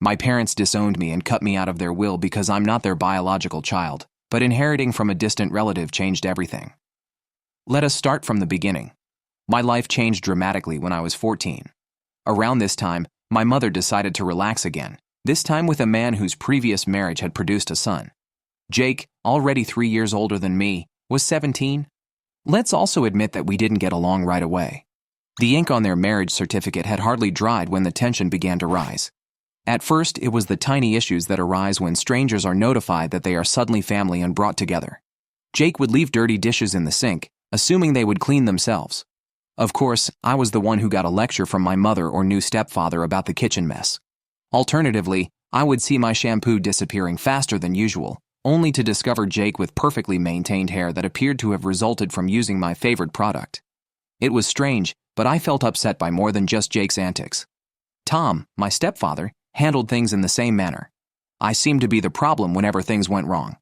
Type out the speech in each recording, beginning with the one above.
My parents disowned me and cut me out of their will because I'm not their biological child, but inheriting from a distant relative changed everything. Let us start from the beginning. My life changed dramatically when I was 14. Around this time, my mother decided to relax again, this time with a man whose previous marriage had produced a son. Jake, already 3 years older than me, was 17. Let's also admit that we didn't get along right away. The ink on their marriage certificate had hardly dried when the tension began to rise. At first, it was the tiny issues that arise when strangers are notified that they are suddenly family and brought together. Jake would leave dirty dishes in the sink, assuming they would clean themselves. Of course, I was the one who got a lecture from my mother or new stepfather about the kitchen mess. Alternatively, I would see my shampoo disappearing faster than usual, only to discover Jake with perfectly maintained hair that appeared to have resulted from using my favorite product. It was strange, but I felt upset by more than just Jake's antics. Tom, my stepfather, handled things in the same manner. I seemed to be the problem whenever things went wrong.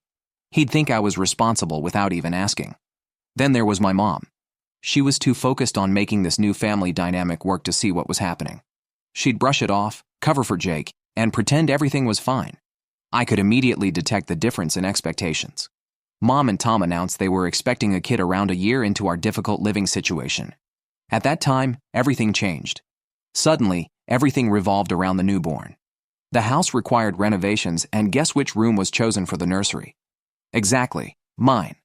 He'd think I was responsible without even asking. Then there was my mom. She was too focused on making this new family dynamic work to see what was happening. She'd brush it off, cover for Jake, and pretend everything was fine. I could immediately detect the difference in expectations. Mom and Tom announced they were expecting a kid around a year into our difficult living situation. At that time, everything changed. Suddenly, everything revolved around the newborn. The house required renovations, and guess which room was chosen for the nursery? Exactly, mine.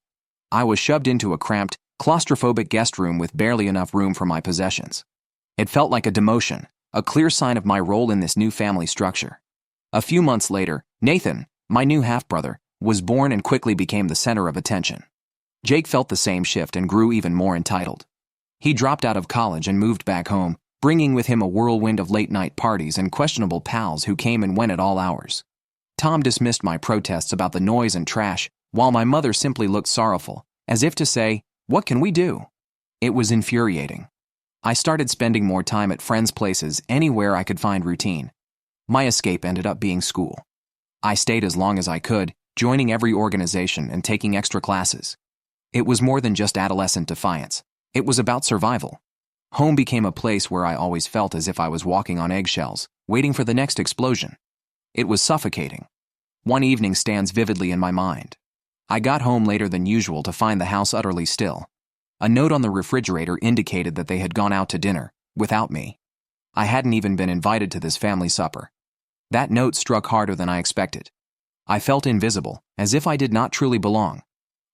I was shoved into a cramped, claustrophobic guest room with barely enough room for my possessions. It felt like a demotion, a clear sign of my role in this new family structure. A few months later, Nathan, my new half-brother, was born and quickly became the center of attention. Jake felt the same shift and grew even more entitled. He dropped out of college and moved back home, bringing with him a whirlwind of late-night parties and questionable pals who came and went at all hours. Tom dismissed my protests about the noise and trash, while my mother simply looked sorrowful, as if to say, "What can we do?" It was infuriating. I started spending more time at friends' places anywhere I could find routine. My escape ended up being school. I stayed as long as I could, joining every organization and taking extra classes. It was more than just adolescent defiance. It was about survival. Home became a place where I always felt as if I was walking on eggshells, waiting for the next explosion. It was suffocating. One evening stands vividly in my mind. I got home later than usual to find the house utterly still. A note on the refrigerator indicated that they had gone out to dinner, without me. I hadn't even been invited to this family supper. That note struck harder than I expected. I felt invisible, as if I did not truly belong.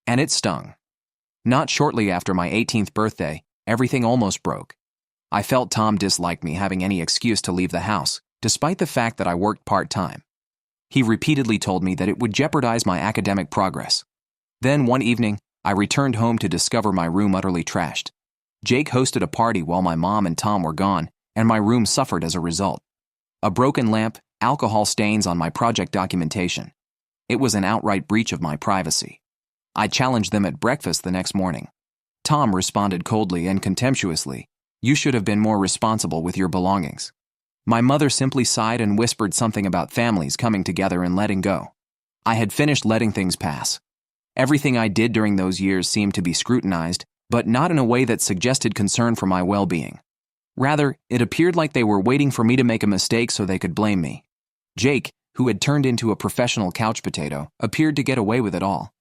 And it stung. Not shortly after my 18th birthday, everything almost broke. I felt Tom disliked me having any excuse to leave the house, despite the fact that I worked part-time. He repeatedly told me that it would jeopardize my academic progress. Then one evening, I returned home to discover my room utterly trashed. Jake hosted a party while my mom and Tom were gone, and my room suffered as a result. A broken lamp, alcohol stains on my project documentation. It was an outright breach of my privacy. I challenged them at breakfast the next morning. Tom responded coldly and contemptuously, "You should have been more responsible with your belongings." My mother simply sighed and whispered something about families coming together and letting go. I had finished letting things pass. Everything I did during those years seemed to be scrutinized, but not in a way that suggested concern for my well-being. Rather, it appeared like they were waiting for me to make a mistake so they could blame me. Jake, who had turned into a professional couch potato, appeared to get away with it all.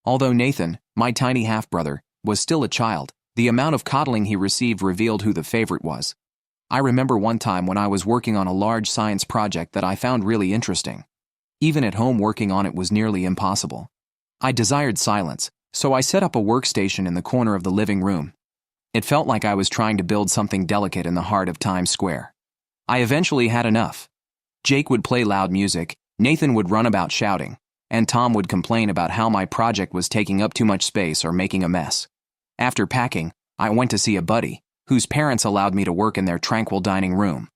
Although Nathan, my tiny half-brother, was still a child, the amount of coddling he received revealed who the favorite was. I remember one time when I was working on a large science project that I found really interesting. Even at home, working on it was nearly impossible. I desired silence, so I set up a workstation in the corner of the living room. It felt like I was trying to build something delicate in the heart of Times Square. I eventually had enough. Jake would play loud music, Nathan would run about shouting, and Tom would complain about how my project was taking up too much space or making a mess. After packing, I went to see a buddy, whose parents allowed me to work in their tranquil dining room.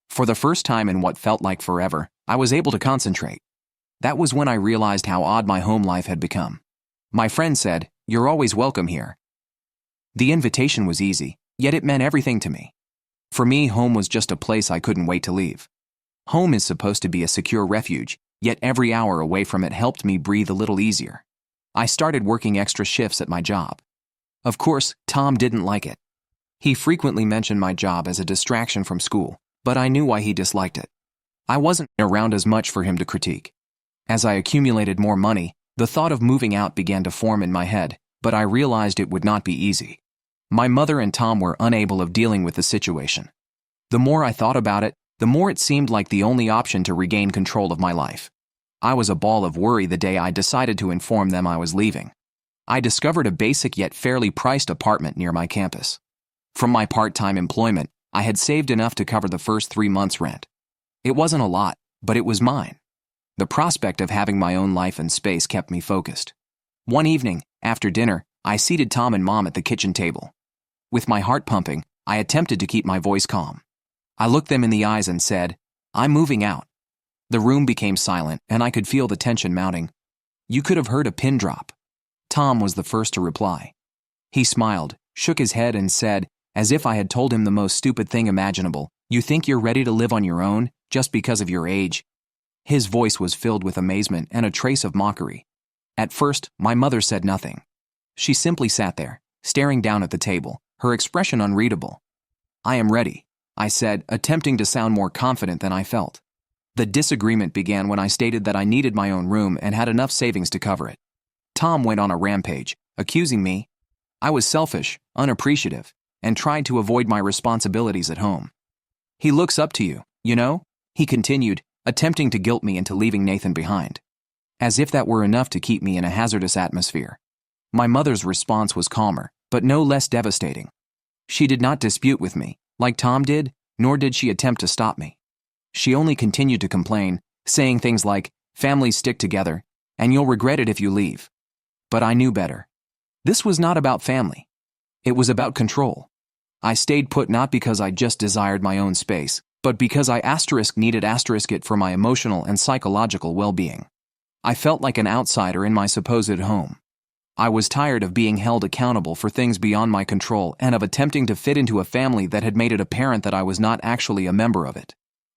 For the first time in what felt like forever, I was able to concentrate. That was when I realized how odd my home life had become. My friend said, "You're always welcome here." The invitation was easy, yet it meant everything to me. For me, home was just a place I couldn't wait to leave. Home is supposed to be a secure refuge, yet every hour away from it helped me breathe a little easier. I started working extra shifts at my job. Of course, Tom didn't like it. He frequently mentioned my job as a distraction from school, but I knew why he disliked it. I wasn't around as much for him to critique. As I accumulated more money, the thought of moving out began to form in my head, but I realized it would not be easy. My mother and Tom were unable of dealing with the situation. The more I thought about it, the more it seemed like the only option to regain control of my life. I was a ball of worry the day I decided to inform them I was leaving. I discovered a basic yet fairly priced apartment near my campus. From my part-time employment, I had saved enough to cover the first 3 months' rent. It wasn't a lot, but it was mine. The prospect of having my own life and space kept me focused. One evening, after dinner, I seated Tom and Mom at the kitchen table. With my heart pumping, I attempted to keep my voice calm. I looked them in the eyes and said, "I'm moving out." The room became silent, and I could feel the tension mounting. You could have heard a pin drop. Tom was the first to reply. He smiled, shook his head, and said, as if I had told him the most stupid thing imaginable, "You think you're ready to live on your own, just because of your age?" His voice was filled with amazement and a trace of mockery. At first, my mother said nothing. She simply sat there, staring down at the table, her expression unreadable. "I am ready," I said, attempting to sound more confident than I felt. The disagreement began when I stated that I needed my own room and had enough savings to cover it. Tom went on a rampage, accusing me. I was selfish, unappreciative, and tried to avoid my responsibilities at home. "He looks up to you, you know?" he continued, attempting to guilt me into leaving Nathan behind. As if that were enough to keep me in a hazardous atmosphere. My mother's response was calmer, but no less devastating. She did not dispute with me, like Tom did, nor did she attempt to stop me. She only continued to complain, saying things like, "Families stick together, and you'll regret it if you leave." But I knew better. This was not about family. It was about control. I stayed put not because I just desired my own space, but because I needed it for my emotional and psychological well-being. I felt like an outsider in my supposed home. I was tired of being held accountable for things beyond my control and of attempting to fit into a family that had made it apparent that I was not actually a member of it.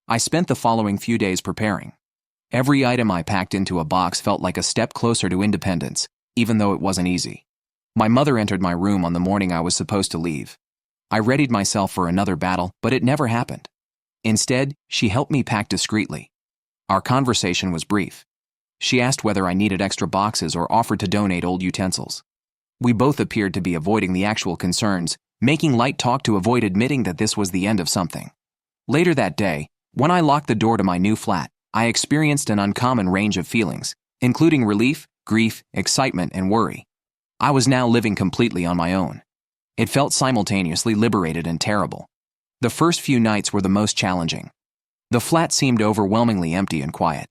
I spent the following few days preparing. Every item I packed into a box felt like a step closer to independence, even though it wasn't easy. My mother entered my room on the morning I was supposed to leave. I readied myself for another battle, but it never happened. Instead, she helped me pack discreetly. Our conversation was brief. She asked whether I needed extra boxes or offered to donate old utensils. We both appeared to be avoiding the actual concerns, making light talk to avoid admitting that this was the end of something. Later that day, when I locked the door to my new flat, I experienced an uncommon range of feelings, including relief, grief, excitement, and worry. I was now living completely on my own. It felt simultaneously liberated and terrible. The first few nights were the most challenging. The flat seemed overwhelmingly empty and quiet.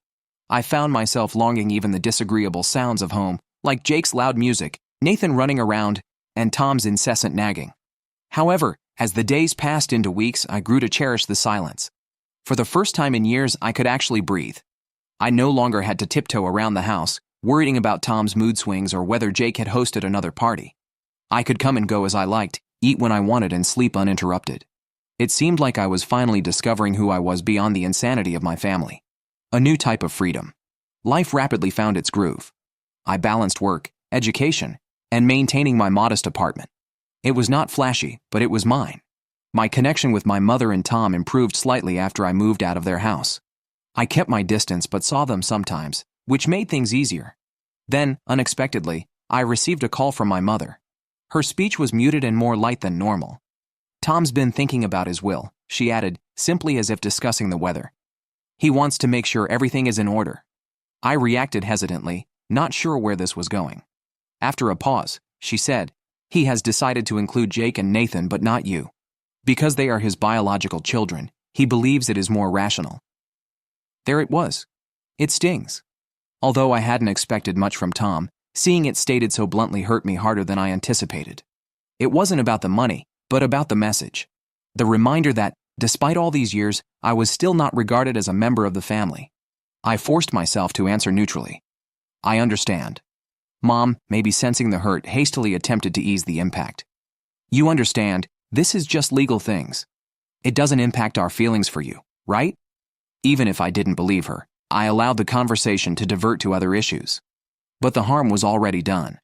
I found myself longing even the disagreeable sounds of home, like Jake's loud music, Nathan running around, and Tom's incessant nagging. However, as the days passed into weeks, I grew to cherish the silence. For the first time in years, I could actually breathe. I no longer had to tiptoe around the house, worrying about Tom's mood swings or whether Jake had hosted another party. I could come and go as I liked, eat when I wanted, and sleep uninterrupted. It seemed like I was finally discovering who I was beyond the insanity of my family. A new type of freedom. Life rapidly found its groove. I balanced work, education, and maintaining my modest apartment. It was not flashy, but it was mine. My connection with my mother and Tom improved slightly after I moved out of their house. I kept my distance but saw them sometimes, which made things easier. Then, unexpectedly, I received a call from my mother. Her speech was muted and more light than normal. "Tom's been thinking about his will," she added, simply as if discussing the weather. "He wants to make sure everything is in order." I reacted hesitantly, not sure where this was going. After a pause, she said, "He has decided to include Jake and Nathan but not you. Because they are his biological children, he believes it is more rational." There it was. It stings. Although I hadn't expected much from Tom, seeing it stated so bluntly hurt me harder than I anticipated. It wasn't about the money, but about the message. The reminder that, despite all these years, I was still not regarded as a member of the family. I forced myself to answer neutrally. "I understand." Mom, maybe sensing the hurt, hastily attempted to ease the impact. "You understand, this is just legal things. It doesn't impact our feelings for you, right?" Even if I didn't believe her, I allowed the conversation to divert to other issues. But the harm was already done.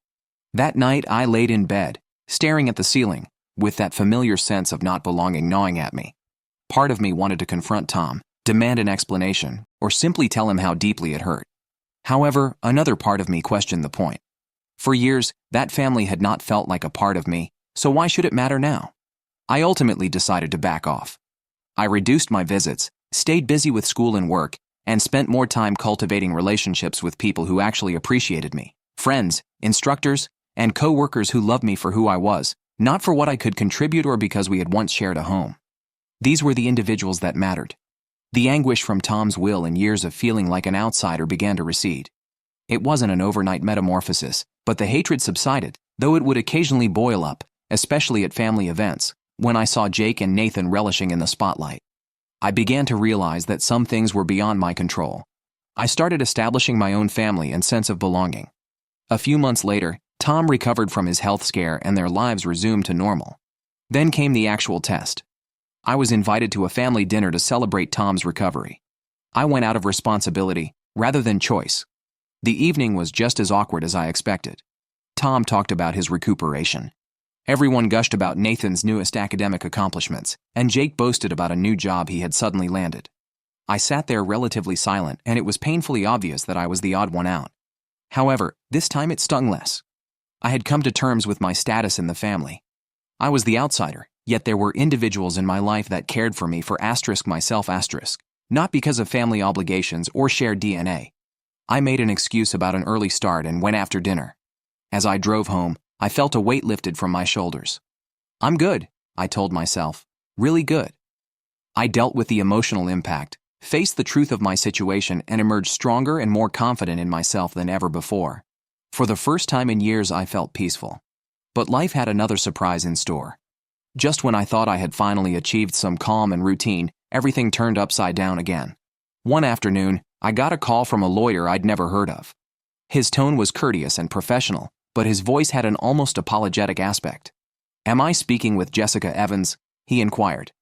That night, I laid in bed, staring at the ceiling, with that familiar sense of not belonging gnawing at me. Part of me wanted to confront Tom, demand an explanation, or simply tell him how deeply it hurt. However, another part of me questioned the point. For years, that family had not felt like a part of me, so why should it matter now? I ultimately decided to back off. I reduced my visits, stayed busy with school and work, and spent more time cultivating relationships with people who actually appreciated me. Friends, instructors, and co-workers who loved me for who I was, not for what I could contribute or because we had once shared a home. These were the individuals that mattered. The anguish from Tom's will and years of feeling like an outsider began to recede. It wasn't an overnight metamorphosis, but the hatred subsided, though it would occasionally boil up, especially at family events, when I saw Jake and Nathan relishing in the spotlight. I began to realize that some things were beyond my control. I started establishing my own family and sense of belonging. A few months later, Tom recovered from his health scare and their lives resumed to normal. Then came the actual test. I was invited to a family dinner to celebrate Tom's recovery. I went out of responsibility, rather than choice. The evening was just as awkward as I expected. Tom talked about his recuperation. Everyone gushed about Nathan's newest academic accomplishments, and Jake boasted about a new job he had suddenly landed. I sat there relatively silent, and it was painfully obvious that I was the odd one out. However, this time it stung less. I had come to terms with my status in the family. I was the outsider, yet there were individuals in my life that cared for me for myself, not because of family obligations or shared DNA. I made an excuse about an early start and went after dinner. As I drove home, I felt a weight lifted from my shoulders. I'm good, I told myself, really good. I dealt with the emotional impact, faced the truth of my situation, and emerged stronger and more confident in myself than ever before. For the first time in years, I felt peaceful. But life had another surprise in store. Just when I thought I had finally achieved some calm and routine, everything turned upside down again. One afternoon, I got a call from a lawyer I'd never heard of. His tone was courteous and professional, but his voice had an almost apologetic aspect. "Am I speaking with Jessica Evans?" he inquired.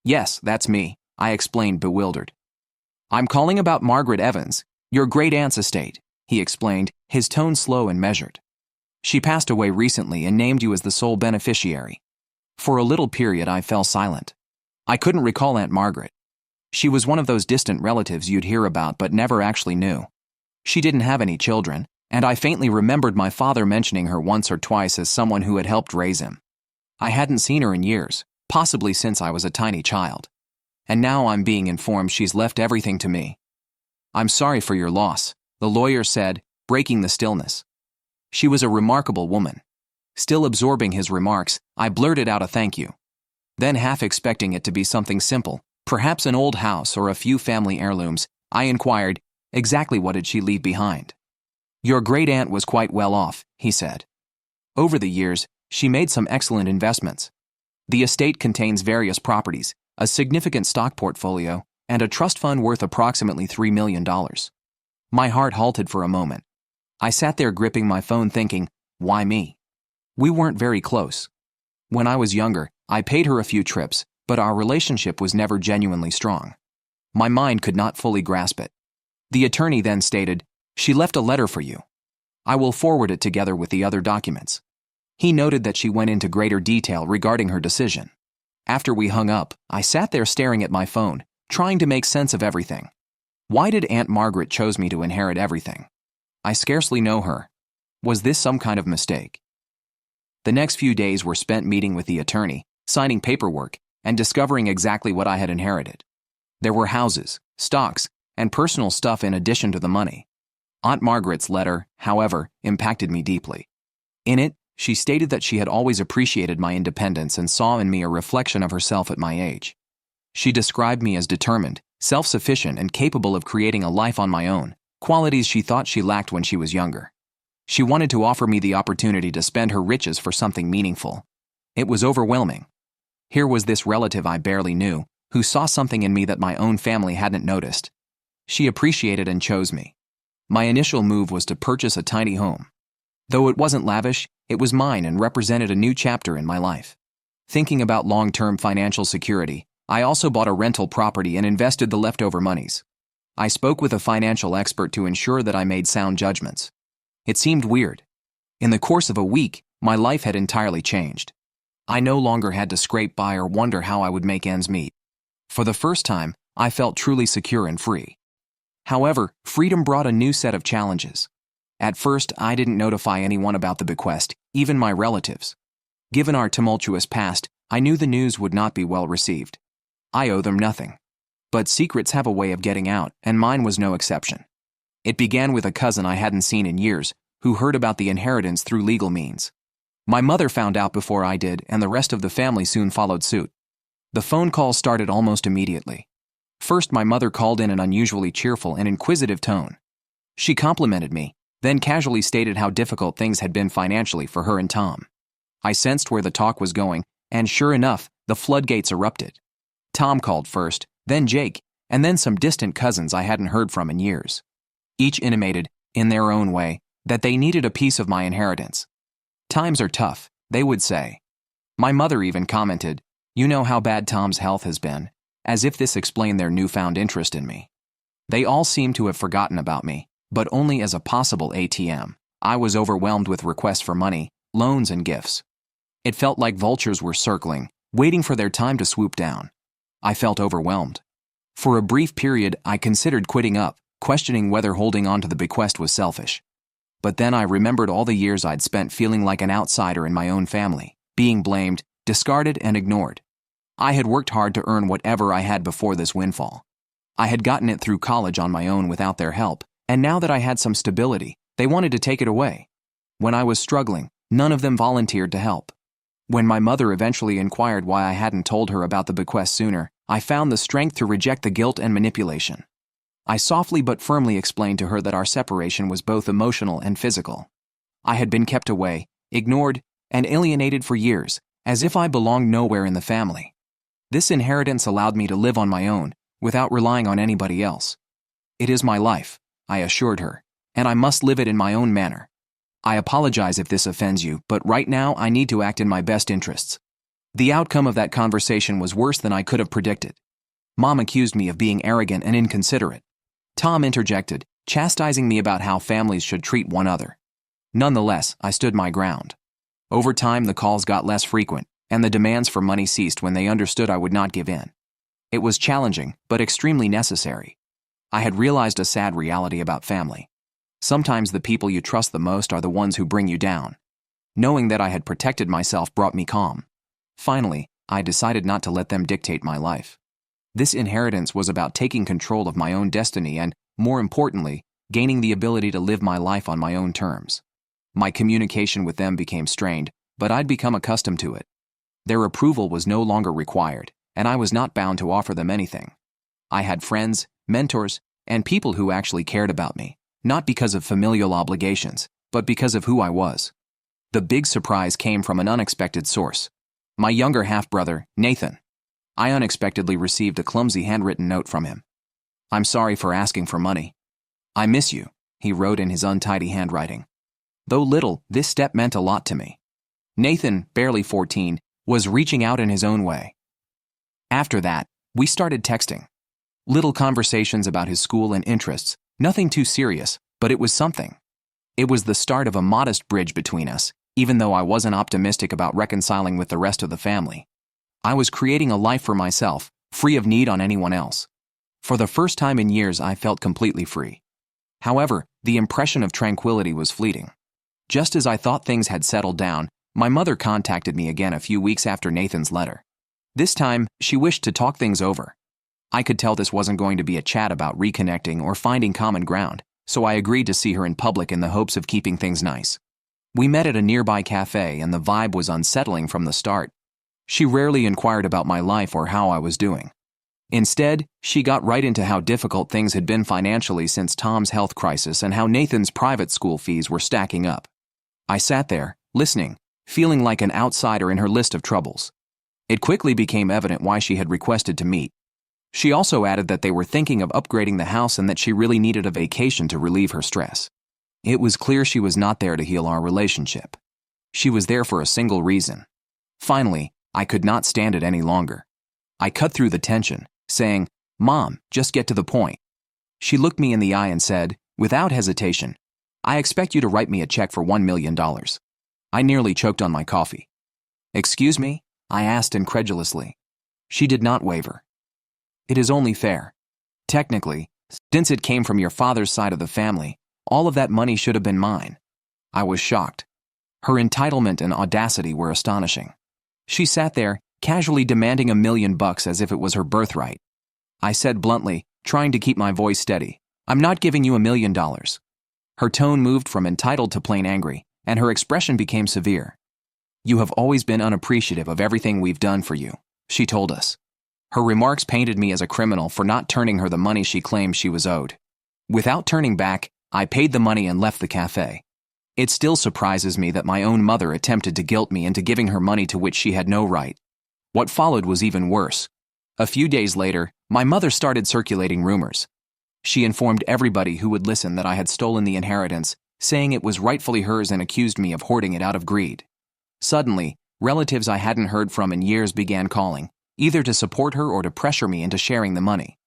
"Yes, that's me," I explained, bewildered. "I'm calling about Margaret Evans, your great-aunt's estate," he explained, his tone slow and measured. "She passed away recently and named you as the sole beneficiary." For a little period, I fell silent. I couldn't recall Aunt Margaret. She was one of those distant relatives you'd hear about but never actually knew. She didn't have any children, and I faintly remembered my father mentioning her once or twice as someone who had helped raise him. I hadn't seen her in years, possibly since I was a tiny child. And now I'm being informed she's left everything to me. "I'm sorry for your loss," the lawyer said, breaking the stillness. She was a remarkable woman. Still absorbing his remarks, I blurted out a thank you. Then, half expecting it to be something simple, perhaps an old house or a few family heirlooms, I inquired, exactly what did she leave behind? "Your great-aunt was quite well off," he said. "Over the years, she made some excellent investments. The estate contains various properties, a significant stock portfolio, and a trust fund worth approximately $3 million. My heart halted for a moment. I sat there gripping my phone thinking, why me? We weren't very close. When I was younger, I paid her a few trips, but our relationship was never genuinely strong. My mind could not fully grasp it. The attorney then stated, "She left a letter for you. I will forward it together with the other documents." He noted that she went into greater detail regarding her decision. After we hung up, I sat there staring at my phone, trying to make sense of everything. Why did Aunt Margaret chose me to inherit everything? I scarcely know her. Was this some kind of mistake? The next few days were spent meeting with the attorney, signing paperwork, and discovering exactly what I had inherited. There were houses, stocks, and personal stuff in addition to the money. Aunt Margaret's letter, however, impacted me deeply. In it, she stated that she had always appreciated my independence and saw in me a reflection of herself at my age. She described me as determined, self-sufficient, and capable of creating a life on my own, qualities she thought she lacked when she was younger. She wanted to offer me the opportunity to spend her riches for something meaningful. It was overwhelming. Here was this relative I barely knew, who saw something in me that my own family hadn't noticed. She appreciated and chose me. My initial move was to purchase a tiny home. Though it wasn't lavish, it was mine and represented a new chapter in my life. Thinking about long-term financial security, I also bought a rental property and invested the leftover monies. I spoke with a financial expert to ensure that I made sound judgments. It seemed weird. In the course of a week, my life had entirely changed. I no longer had to scrape by or wonder how I would make ends meet. For the first time, I felt truly secure and free. However, freedom brought a new set of challenges. At first, I didn't notify anyone about the bequest, even my relatives. Given our tumultuous past, I knew the news would not be well received. I owe them nothing. But secrets have a way of getting out, and mine was no exception. It began with a cousin I hadn't seen in years, who heard about the inheritance through legal means. My mother found out before I did, and the rest of the family soon followed suit. The phone calls started almost immediately. First, my mother called in an unusually cheerful and inquisitive tone. She complimented me, then casually stated how difficult things had been financially for her and Tom. I sensed where the talk was going, and sure enough, the floodgates erupted. Tom called first, then Jake, and then some distant cousins I hadn't heard from in years. Each intimated, in their own way, that they needed a piece of my inheritance. Times are tough, they would say. My mother even commented, "You know how bad Tom's health has been," as if this explained their newfound interest in me. They all seemed to have forgotten about me, but only as a possible ATM. I was overwhelmed with requests for money, loans, and gifts. It felt like vultures were circling, waiting for their time to swoop down. I felt overwhelmed. For a brief period, I considered quitting up, questioning whether holding on to the bequest was selfish. But then I remembered all the years I'd spent feeling like an outsider in my own family, being blamed, discarded, and ignored. I had worked hard to earn whatever I had before this windfall. I had gotten it through college on my own without their help, and now that I had some stability, they wanted to take it away. When I was struggling, none of them volunteered to help. When my mother eventually inquired why I hadn't told her about the bequest sooner, I found the strength to reject the guilt and manipulation. I softly but firmly explained to her that our separation was both emotional and physical. I had been kept away, ignored, and alienated for years, as if I belonged nowhere in the family. This inheritance allowed me to live on my own, without relying on anybody else. It is my life, I assured her, and I must live it in my own manner. I apologize if this offends you, but right now I need to act in my best interests. The outcome of that conversation was worse than I could have predicted. Mom accused me of being arrogant and inconsiderate. Tom interjected, chastising me about how families should treat one another. Nonetheless, I stood my ground. Over time, the calls got less frequent, and the demands for money ceased when they understood I would not give in. It was challenging, but extremely necessary. I had realized a sad reality about family. Sometimes the people you trust the most are the ones who bring you down. Knowing that I had protected myself brought me calm. Finally, I decided not to let them dictate my life. This inheritance was about taking control of my own destiny and, more importantly, gaining the ability to live my life on my own terms. My communication with them became strained, but I'd become accustomed to it. Their approval was no longer required, and I was not bound to offer them anything. I had friends, mentors, and people who actually cared about me, not because of familial obligations, but because of who I was. The big surprise came from an unexpected source. My younger half-brother, Nathan. I unexpectedly received a clumsy handwritten note from him. "I'm sorry for asking for money. I miss you," he wrote in his untidy handwriting. Though little, this step meant a lot to me. Nathan, barely 14, was reaching out in his own way. After that, we started texting. Little conversations about his school and interests, nothing too serious, but it was something. It was the start of a modest bridge between us, even though I wasn't optimistic about reconciling with the rest of the family. I was creating a life for myself, free of need on anyone else. For the first time in years, I felt completely free. However, the impression of tranquility was fleeting. Just as I thought things had settled down, my mother contacted me again a few weeks after Nathan's letter. This time, she wished to talk things over. I could tell this wasn't going to be a chat about reconnecting or finding common ground, so I agreed to see her in public in the hopes of keeping things nice. We met at a nearby cafe, and the vibe was unsettling from the start. She rarely inquired about my life or how I was doing. Instead, she got right into how difficult things had been financially since Tom's health crisis and how Nathan's private school fees were stacking up. I sat there, listening, feeling like an outsider in her list of troubles. It quickly became evident why she had requested to meet. She also added that they were thinking of upgrading the house and that she really needed a vacation to relieve her stress. It was clear she was not there to heal our relationship. She was there for a single reason. Finally, I could not stand it any longer. I cut through the tension, saying, "Mom, just get to the point." She looked me in the eye and said, without hesitation, "I expect you to write me a check for $1 million. I nearly choked on my coffee. "Excuse me?" I asked incredulously. She did not waver. It is only fair. Technically, since it came from your father's side of the family, all of that money should have been mine. I was shocked. Her entitlement and audacity were astonishing. She sat there, casually demanding $1 million as if it was her birthright. I said bluntly, trying to keep my voice steady, "I'm not giving you $1 million." Her tone moved from entitled to plain angry, and her expression became severe. "You have always been unappreciative of everything we've done for you," she told us. Her remarks painted me as a criminal for not turning her the money she claimed she was owed. Without turning back, I paid the money and left the cafe. It still surprises me that my own mother attempted to guilt me into giving her money to which she had no right. What followed was even worse. A few days later, my mother started circulating rumors. She informed everybody who would listen that I had stolen the inheritance, saying it was rightfully hers, and accused me of hoarding it out of greed. Suddenly, relatives I hadn't heard from in years began calling, either to support her or to pressure me into sharing the money.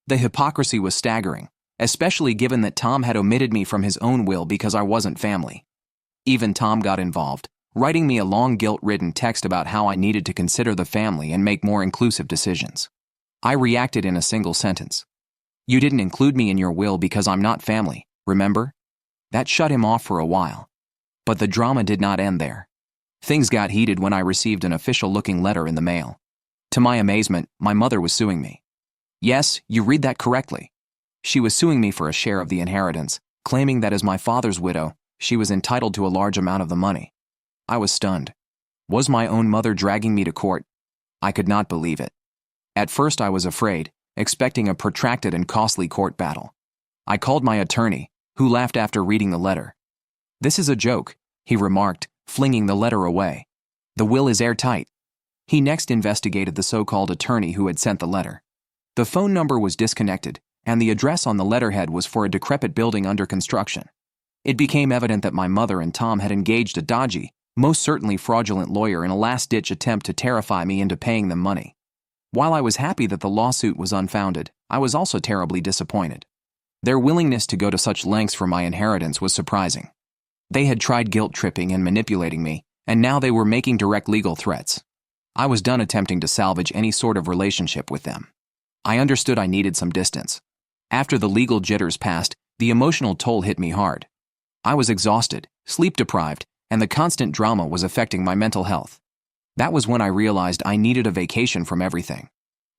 The hypocrisy was staggering, especially given that Tom had omitted me from his own will because I wasn't family. Even Tom got involved, writing me a long guilt-ridden text about how I needed to consider the family and make more inclusive decisions. I reacted in a single sentence. "You didn't include me in your will because I'm not family, remember?" That shut him off for a while. But the drama did not end there. Things got heated when I received an official-looking letter in the mail. To my amazement, my mother was suing me. Yes, you read that correctly. She was suing me for a share of the inheritance, claiming that as my father's widow, she was entitled to a large amount of the money. I was stunned. Was my own mother dragging me to court? I could not believe it. At first I was afraid, expecting a protracted and costly court battle. I called my attorney, who laughed after reading the letter. "This is a joke," he remarked, flinging the letter away. "The will is airtight." He next investigated the so-called attorney who had sent the letter. The phone number was disconnected, and the address on the letterhead was for a decrepit building under construction. It became evident that my mother and Tom had engaged a dodgy, most certainly fraudulent lawyer in a last-ditch attempt to terrify me into paying them money. While I was happy that the lawsuit was unfounded, I was also terribly disappointed. Their willingness to go to such lengths for my inheritance was surprising. They had tried guilt-tripping and manipulating me, and now they were making direct legal threats. I was done attempting to salvage any sort of relationship with them. I understood I needed some distance. After the legal jitters passed, the emotional toll hit me hard. I was exhausted, sleep-deprived, and the constant drama was affecting my mental health. That was when I realized I needed a vacation from everything.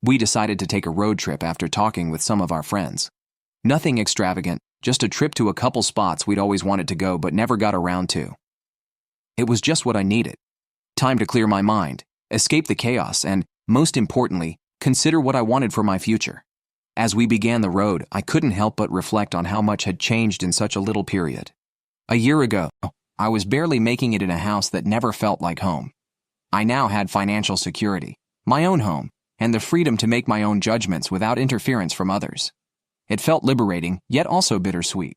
We decided to take a road trip after talking with some of our friends. Nothing extravagant, just a trip to a couple spots we'd always wanted to go but never got around to. It was just what I needed. Time to clear my mind, escape the chaos, and, most importantly, consider what I wanted for my future. As we began the road, I couldn't help but reflect on how much had changed in such a little period. A year ago, I was barely making it in a house that never felt like home. I now had financial security, my own home, and the freedom to make my own judgments without interference from others. It felt liberating, yet also bittersweet.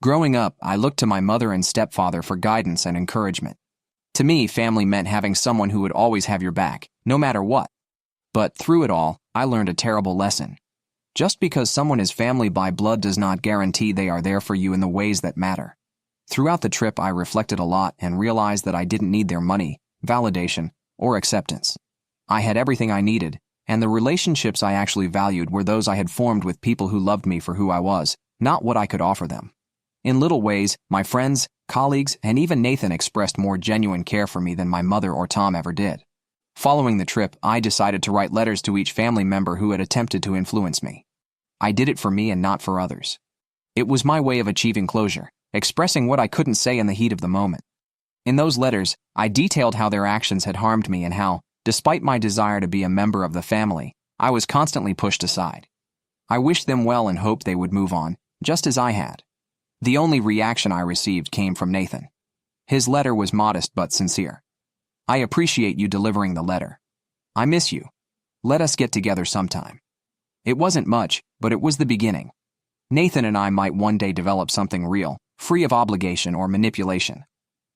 Growing up, I looked to my mother and stepfather for guidance and encouragement. To me, family meant having someone who would always have your back, no matter what. But through it all, I learned a terrible lesson. Just because someone is family by blood does not guarantee they are there for you in the ways that matter. Throughout the trip, I reflected a lot and realized that I didn't need their money, validation, or acceptance. I had everything I needed, and the relationships I actually valued were those I had formed with people who loved me for who I was, not what I could offer them. In little ways, my friends, colleagues, and even Nathan expressed more genuine care for me than my mother or Tom ever did. Following the trip, I decided to write letters to each family member who had attempted to influence me. I did it for me and not for others. It was my way of achieving closure, expressing what I couldn't say in the heat of the moment. In those letters, I detailed how their actions had harmed me and how, despite my desire to be a member of the family, I was constantly pushed aside. I wished them well and hoped they would move on, just as I had. The only reaction I received came from Nathan. His letter was modest but sincere. "I appreciate you delivering the letter. I miss you. Let us get together sometime." It wasn't much, but it was the beginning. Nathan and I might one day develop something real, free of obligation or manipulation.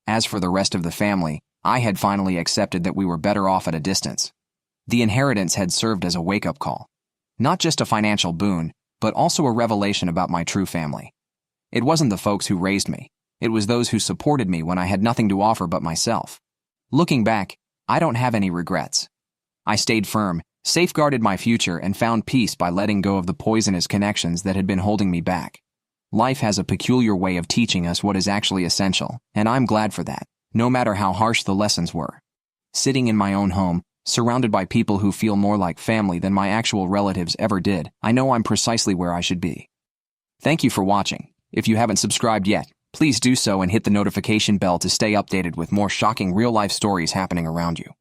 As for the rest of the family, I had finally accepted that we were better off at a distance. The inheritance had served as a wake-up call. Not just a financial boon, but also a revelation about my true family. It wasn't the folks who raised me. It was those who supported me when I had nothing to offer but myself. Looking back, I don't have any regrets. I stayed firm, safeguarded my future, and found peace by letting go of the poisonous connections that had been holding me back. Life has a peculiar way of teaching us what is actually essential, and I'm glad for that, no matter how harsh the lessons were. Sitting in my own home, surrounded by people who feel more like family than my actual relatives ever did, I know I'm precisely where I should be. Thank you for watching. If you haven't subscribed yet, please do so and hit the notification bell to stay updated with more shocking real-life stories happening around you.